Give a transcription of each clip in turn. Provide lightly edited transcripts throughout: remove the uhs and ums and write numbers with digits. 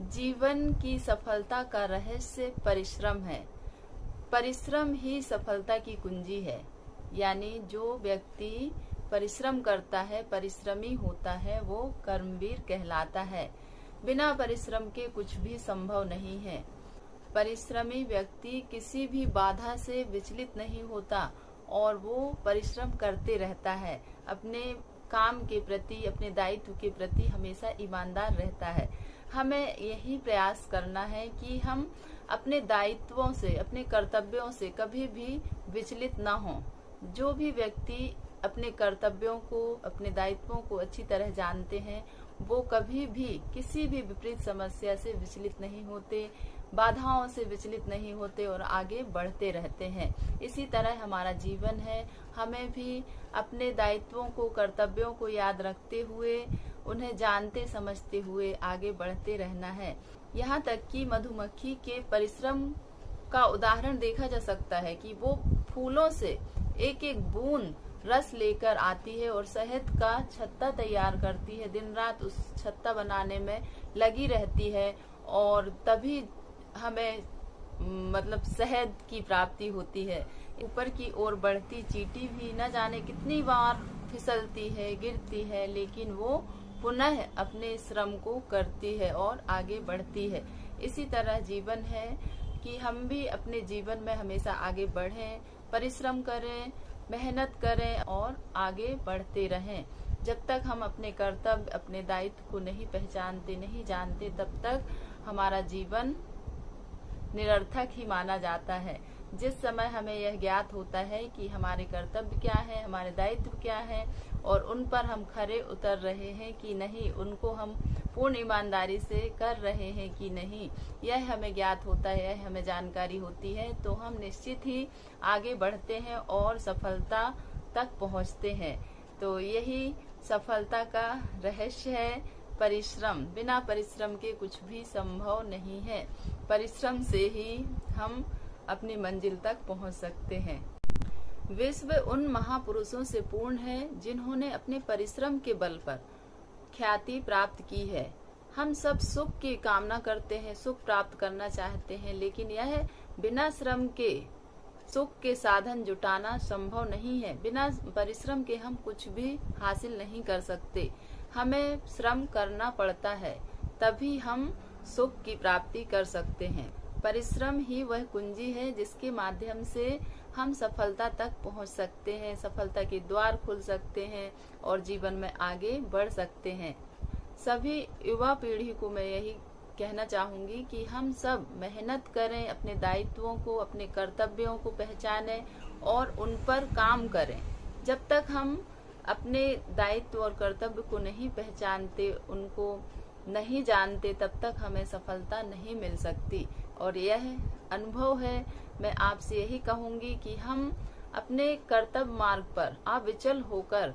जीवन की सफलता का रहस्य परिश्रम है। परिश्रम ही सफलता की कुंजी है। यानी जो व्यक्ति परिश्रम करता है, परिश्रमी होता है, वो कर्मवीर कहलाता है। बिना परिश्रम के कुछ भी संभव नहीं है। परिश्रमी व्यक्ति किसी भी बाधा से विचलित नहीं होता और वो परिश्रम करते रहता है। अपने काम के प्रति, अपने दायित्व के प्रति हमेशा ईमानदार रहता है। हमें यही प्रयास करना है कि हम अपने दायित्वों से, अपने कर्तव्यों से कभी भी विचलित ना हों। जो भी व्यक्ति अपने कर्तव्यों को, अपने दायित्वों को अच्छी तरह जानते हैं, वो कभी भी किसी भी विपरीत समस्या से विचलित नहीं होते, बाधाओं से विचलित नहीं होते और आगे बढ़ते रहते हैं। इसी तरह हमारा जीवन है। हमें भी अपने दायित्वों को, कर्तव्यों को याद रखते हुए, उन्हें जानते समझते हुए आगे बढ़ते रहना है। यहाँ तक कि मधुमक्खी के परिश्रम का उदाहरण देखा जा सकता है कि वो फूलों से एक एक बूंद रस लेकर आती है और शहद का छत्ता तैयार करती है। दिन रात उस छत्ता बनाने में लगी रहती है और तभी हमें शहद की प्राप्ति होती है। ऊपर की ओर बढ़ती चींटी भी न जाने कितनी बार फिसलती है, गिरती है, लेकिन वो पुनः अपने श्रम को करती है और आगे बढ़ती है। इसी तरह जीवन है कि हम भी अपने जीवन में हमेशा आगे बढ़ें, परिश्रम करें, मेहनत करें और आगे बढ़ते रहें। जब तक हम अपने कर्तव्य, अपने दायित्व को नहीं पहचानते, नहीं जानते, तब तक हमारा जीवन निरर्थक ही माना जाता है। जिस समय हमें यह ज्ञात होता है कि हमारे कर्तव्य क्या है, हमारे दायित्व क्या है और उन पर हम खरे उतर रहे हैं कि नहीं, उनको हम पूर्ण ईमानदारी से कर रहे हैं कि नहीं, यह हमें ज्ञात होता है, यह हमें जानकारी होती है, तो हम निश्चित ही आगे बढ़ते हैं और सफलता तक पहुंचते हैं। तो यही सफलता का रहस्य है, परिश्रम। बिना परिश्रम के कुछ भी संभव नहीं है। परिश्रम से ही हम अपनी मंजिल तक पहुंच सकते हैं। विश्व उन महापुरुषों से पूर्ण है जिन्होंने अपने परिश्रम के बल पर ख्याति प्राप्त की है। हम सब सुख की कामना करते हैं, सुख प्राप्त करना चाहते हैं, लेकिन यह बिना श्रम के सुख के साधन जुटाना संभव नहीं है। बिना परिश्रम के हम कुछ भी हासिल नहीं कर सकते। हमें श्रम करना पड़ता है, तभी हम सुख की प्राप्ति कर सकते हैं। परिश्रम ही वह कुंजी है जिसके माध्यम से हम सफलता तक पहुंच सकते हैं, सफलता के द्वार खुल सकते हैं और जीवन में आगे बढ़ सकते हैं। सभी युवा पीढ़ी को मैं यही कहना चाहूंगी कि हम सब मेहनत करें, अपने दायित्वों को, अपने कर्तव्यों को पहचानें और उन पर काम करें। जब तक हम अपने दायित्व और कर्तव्य को नहीं पहचानते, उनको नहीं जानते, तब तक हमें सफलता नहीं मिल सकती। और यह अनुभव है। मैं आपसे यही कहूंगी कि हम अपने कर्तव्य मार्ग पर अविचल होकर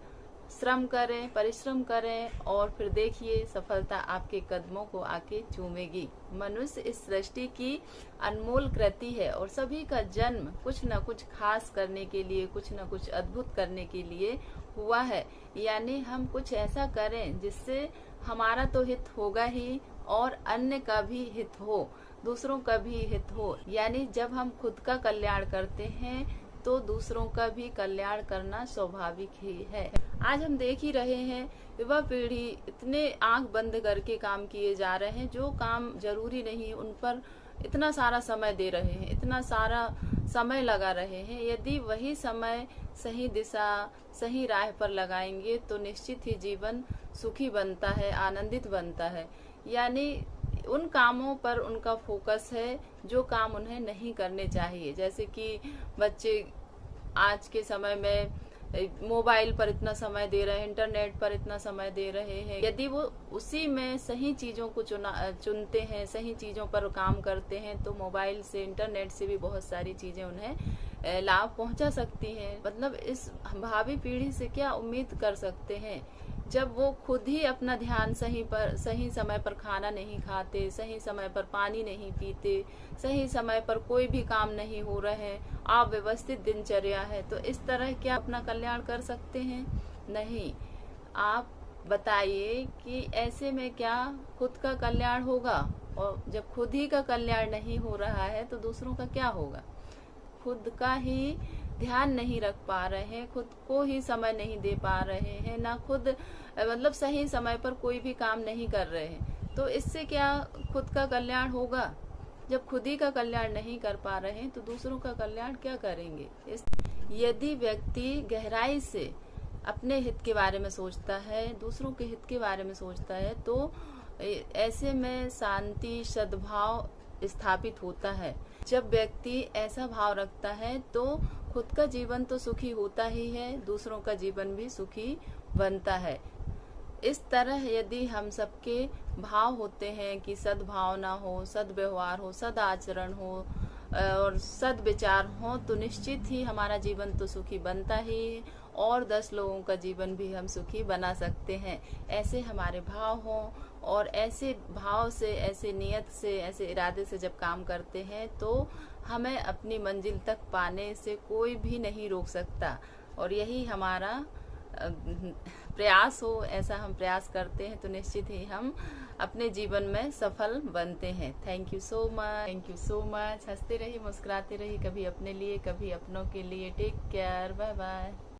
श्रम करें, परिश्रम करें और फिर देखिए सफलता आपके कदमों को आके चूमेगी। मनुष्य इस सृष्टि की अनमोल कृति है और सभी का जन्म कुछ न कुछ खास करने के लिए, कुछ न कुछ अद्भुत करने के लिए हुआ है। यानी हम कुछ ऐसा करें जिससे हमारा तो हित होगा ही और अन्य का भी हित हो, दूसरों का भी हित हो। यानी जब हम खुद का कल्याण करते हैं तो दूसरों का भी कल्याण करना स्वाभाविक ही है। आज हम देख ही रहे हैं, युवा पीढ़ी इतने आंख बंद करके काम किए जा रहे हैं, जो काम जरूरी नहीं उन पर इतना सारा समय दे रहे हैं, इतना सारा समय लगा रहे हैं। यदि वही समय सही दिशा, सही राह पर लगाएंगे तो निश्चित ही जीवन सुखी बनता है, आनंदित बनता है। यानी उन कामों पर उनका फोकस है जो काम उन्हें नहीं करने चाहिए। जैसे कि बच्चे आज के समय में मोबाइल पर इतना समय दे रहे हैं, इंटरनेट पर इतना समय दे रहे हैं। यदि वो उसी में सही चीजों को चुनते हैं, सही चीजों पर काम करते हैं, तो मोबाइल से, इंटरनेट से भी बहुत सारी चीजें उन्हें लाभ पहुंचा सकती हैं। इस भावी पीढ़ी से क्या उम्मीद कर सकते हैं जब वो खुद ही अपना ध्यान सही समय पर खाना नहीं खाते, सही समय पर पानी नहीं पीते, सही समय पर कोई भी काम नहीं हो रहे हैं, अव्यवस्थित दिनचर्या है, तो इस तरह क्या अपना कल्याण कर सकते हैं? नहीं। आप बताइए कि ऐसे में क्या खुद का कल्याण होगा? और जब खुद ही का कल्याण नहीं हो रहा है तो दूसरों का क्या होगा? खुद का ही ध्यान नहीं रख पा रहे हैं, खुद को ही समय नहीं दे पा रहे हैं, ना खुद मतलब सही समय पर कोई भी काम नहीं कर रहे हैं, तो इससे क्या खुद का कल्याण होगा? जब खुद ही का कल्याण नहीं कर पा रहे हैं तो दूसरों का कल्याण क्या करेंगे? यदि व्यक्ति गहराई से अपने हित के बारे में सोचता है, दूसरों के हित के बारे में सोचता है, तो ऐसे में शांति, सद्भाव स्थापित होता है। जब व्यक्ति ऐसा भाव रखता है तो खुद का जीवन तो सुखी होता ही है, दूसरों का जीवन भी सुखी बनता है। इस तरह यदि हम सबके भाव होते हैं कि सद्भावना हो, सद्व्यवहार हो, सदाचरण हो और सद्विचार हो, तो निश्चित ही हमारा जीवन तो सुखी बनता ही है और 10 लोगों का जीवन भी हम सुखी बना सकते हैं। ऐसे हमारे भाव हों और ऐसे भाव से, ऐसे नियत से, ऐसे इरादे से जब काम करते हैं तो हमें अपनी मंजिल तक पाने से कोई भी नहीं रोक सकता। और यही हमारा प्रयास हो, ऐसा हम प्रयास करते हैं तो निश्चित ही हम अपने जीवन में सफल बनते हैं। Thank you so much, thank you so much. हंसते रहिए, मुस्कुराते रहिए, कभी अपने लिए, कभी अपनों के लिए। Take care, bye bye.